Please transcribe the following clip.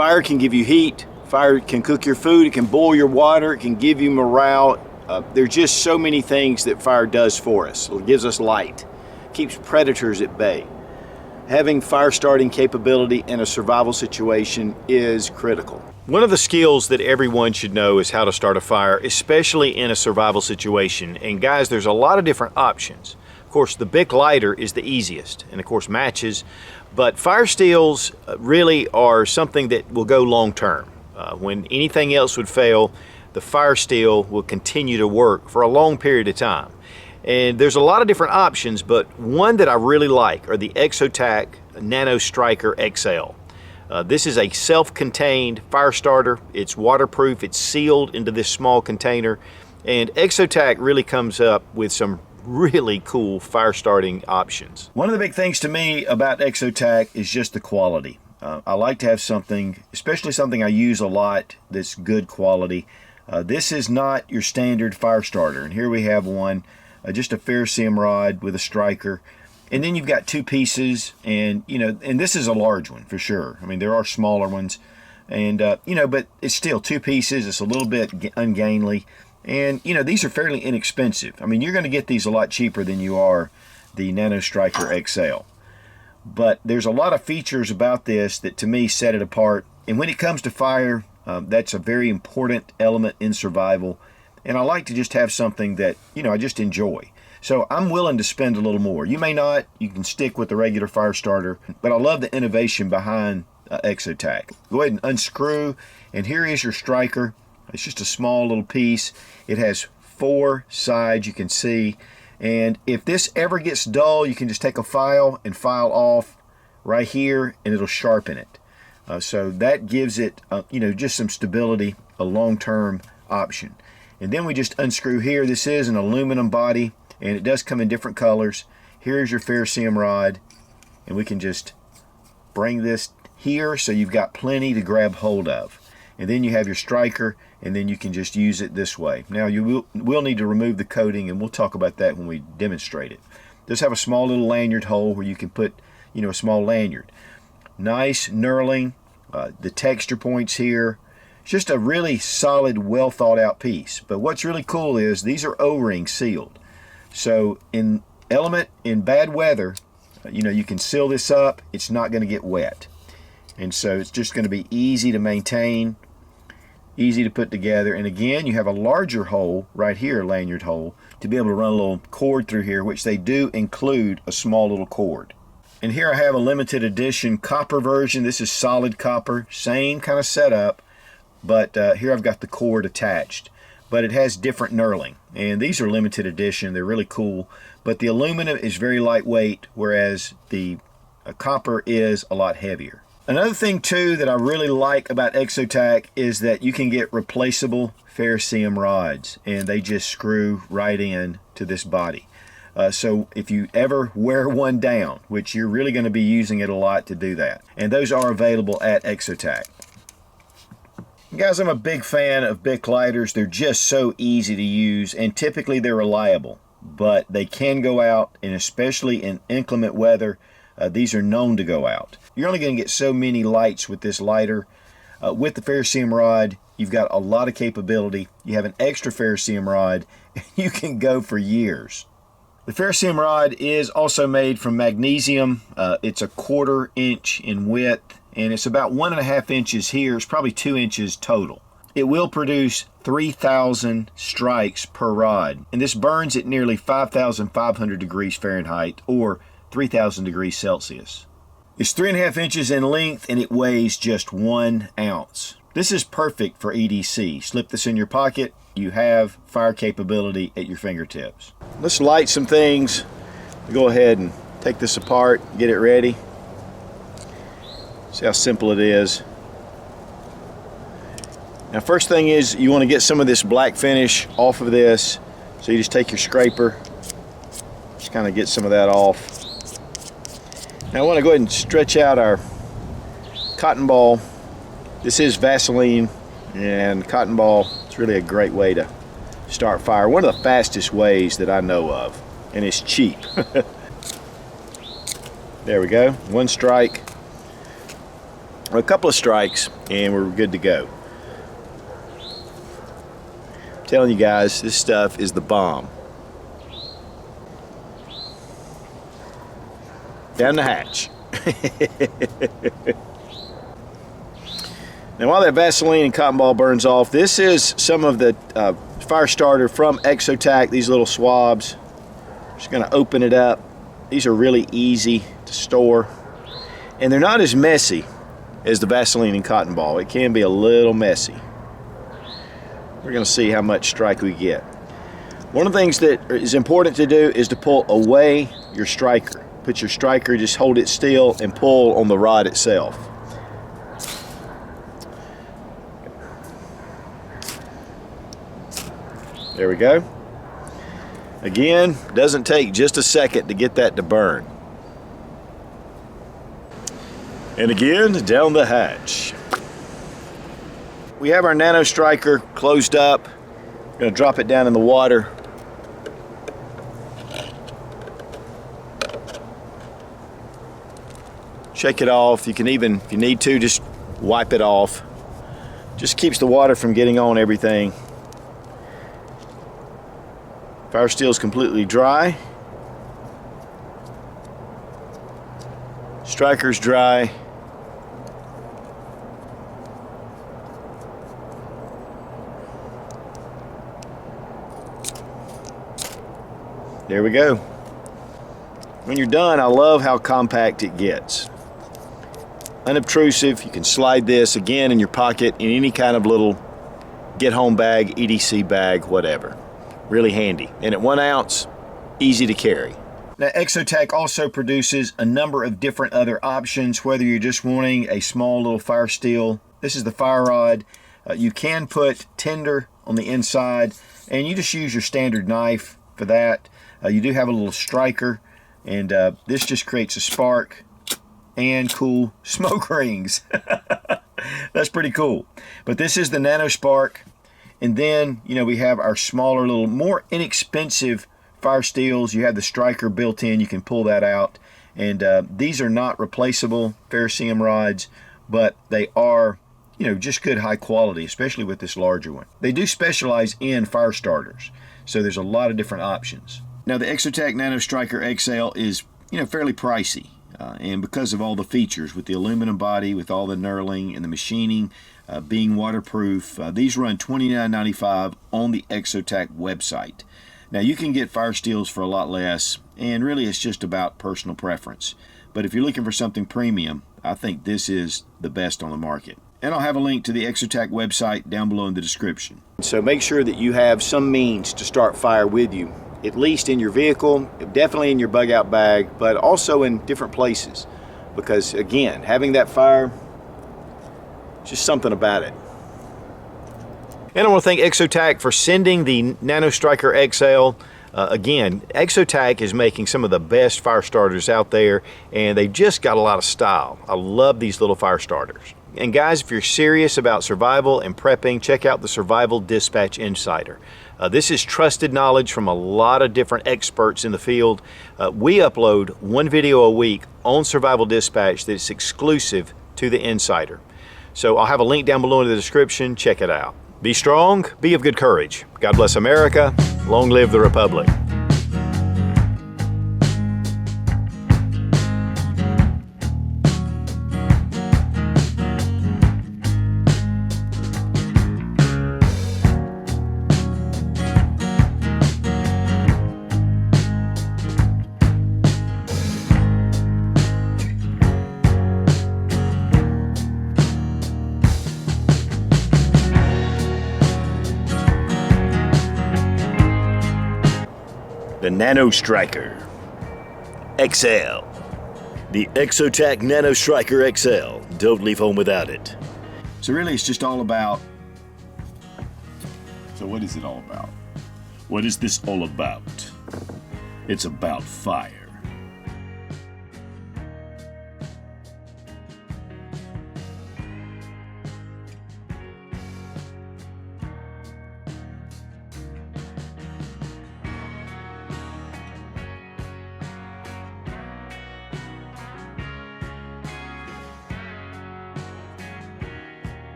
Fire can give you heat, fire can cook your food, it can boil your water, it can give you morale. There's just so many things that fire does for us. It gives us light, keeps predators at bay. Having fire starting capability in a survival situation is critical. One of the skills that everyone should know is how to start a fire, especially in a survival situation. And guys, there's a lot of different options. Of course, the Bic lighter is the easiest, and of course matches, but fire steels really are something that will go long term. When anything else would fail, the fire steel will continue to work for a long period of time. And there's a lot of different options, but one that I really like are the Exotac NanoStriker XL. This is a self-contained fire starter. It's waterproof, it's sealed into this small container, and Exotac really comes up with some really cool fire starting options. One of the big things to me about Exotac is just the quality. I like to have something, especially something I use a lot, that's good quality. This is not your standard fire starter, and here we have one. Just a ferrocerium rod with a striker, and then you've got two pieces, and and this is a large one for sure. I mean, there are smaller ones, and but it's still two pieces. It's a little bit ungainly, and these are fairly inexpensive. I mean, you're going to get these a lot cheaper than you are the NanoStriker XL. But there's a lot of features about this that to me set it apart. And when it comes to fire, that's a very important element in survival. And I like to just have something that, I just enjoy. So I'm willing to spend a little more. You may not. You can stick with the regular fire starter. But I love the innovation behind Exotac. Go ahead and unscrew. And here is your striker. It's just a small little piece. It has 4 sides, you can see. And if this ever gets dull, you can just take a file and file off right here, and it'll sharpen it. So that gives it, just some stability, a long-term option. And then we just unscrew here. This is an aluminum body, and it does come in different colors. Here's your ferrocerium rod, and we can just bring this here so you've got plenty to grab hold of. And then you have your striker, and then you can just use it this way. Now you will need to remove the coating, and we'll talk about that when we demonstrate it. It does have a small little lanyard hole where you can put, a small lanyard. Nice knurling, the texture points here. It's just a really solid, well thought out piece. But what's really cool is these are O-ring sealed. So in bad weather, you can seal this up. It's not going to get wet. And so it's just going to be easy to maintain, easy to put together. And again, you have a larger hole right here, lanyard hole, to be able to run a little cord through here, which they do include a small little cord. And here I have a limited edition copper version. This is solid copper, same kind of setup, but here I've got the cord attached. But it has different knurling, and these are limited edition. They're really cool, but the aluminum is very lightweight, whereas the copper is a lot heavier. Another thing too that I really like about Exotac is that you can get replaceable ferrocerium rods, and they just screw right in to this body. So if you ever wear one down, which you're really going to be using it a lot to do that, and those are available at Exotac. Guys, I'm a big fan of Bic lighters. They're just so easy to use, and typically they're reliable, but they can go out, and especially in inclement weather, these are known to go out. You're only going to get so many lights with this lighter. With the ferrocerium rod, you've got a lot of capability. You have an extra ferrocerium rod, and you can go for years. The ferrocerium rod is also made from magnesium. It's a 1/4 inch in width, and it's about 1.5 inches here. It's probably 2 inches total. It will produce 3,000 strikes per rod, and this burns at nearly 5,500 degrees Fahrenheit, or 3,000 degrees Celsius. It's 3.5 inches in length, and it weighs just 1 ounce. This is perfect for EDC. Slip this in your pocket. You have fire capability at your fingertips. Let's light some things. Go ahead and take this apart, get it ready. See how simple it is. Now, first thing is you want to get some of this black finish off of this. So you just take your scraper, just kind of get some of that off. Now I want to go ahead and stretch out our cotton ball. This is Vaseline, and cotton ball is really a great way to start fire. One of the fastest ways that I know of, and it's cheap. There we go, 1 strike. A couple of strikes and we're good to go. I'm telling you guys, this stuff is the bomb. Down the hatch. Now while that Vaseline and cotton ball burns off, this is some of the fire starter from Exotac, these little swabs. Just going to open it up. These are really easy to store. And they're not as messy as the Vaseline and cotton ball. It can be a little messy. We're going to see how much strike we get. One of the things that is important to do is to pull away your striker. Put your striker, just hold it still and pull on the rod itself. There we go. Again, doesn't take just a second to get that to burn. And again, down the hatch. We have our NanoStriker closed up. I'm going to drop it down in the water. Shake it off. You can even, if you need to, just wipe it off. Just keeps the water from getting on everything. Fire steel is completely dry. Striker's dry. There we go. When you're done, I love how compact it gets. Unobtrusive. You can slide this again in your pocket in any kind of little get-home bag, EDC bag, whatever. Really handy. And at 1 ounce, easy to carry. Now, Exotac also produces a number of different other options, whether you're just wanting a small little fire steel. This is the fire rod. You can put tinder on the inside, and you just use your standard knife for that. You do have a little striker, and this just creates a spark and cool smoke rings. That's pretty cool. But this is the NanoSpark. And then, you know, we have our smaller, little more inexpensive fire steels. You have the striker built in. You can pull that out. And these are not replaceable ferrocerium rods, but they are, you know, just good high quality, especially with this larger one. They do specialize in fire starters, so there's a lot of different options. Now, the Exotac NanoStriker XL is, you know, fairly pricey. And because of all the features with the aluminum body, with all the knurling and the machining, being waterproof, these run $29.95 on the Exotac website. Now you can get fire steels for a lot less, and really it's just about personal preference. But if you're looking for something premium, I think this is the best on the market. And I'll have a link to the Exotac website down below in the description. So make sure that you have some means to start fire with you, at least in your vehicle, definitely in your bug out bag, but also in different places. Because again, having that fire, just something about it. And I want to thank Exotac for sending the NanoStriker XL. Again, Exotac is making some of the best fire starters out there, and they've just got a lot of style. I love these little fire starters. And guys, if you're serious about survival and prepping, check out the Survival Dispatch Insider. This is trusted knowledge from a lot of different experts in the field. We upload one video a week on Survival Dispatch that's exclusive to the Insider. So I'll have a link down below in the description. Check it out. Be strong, be of good courage. God bless America. Long live the Republic. The NanoStriker XL. The Exotac NanoStriker XL. Don't leave home without it. So really it's just all about... So what is it all about? What is this all about? It's about fire.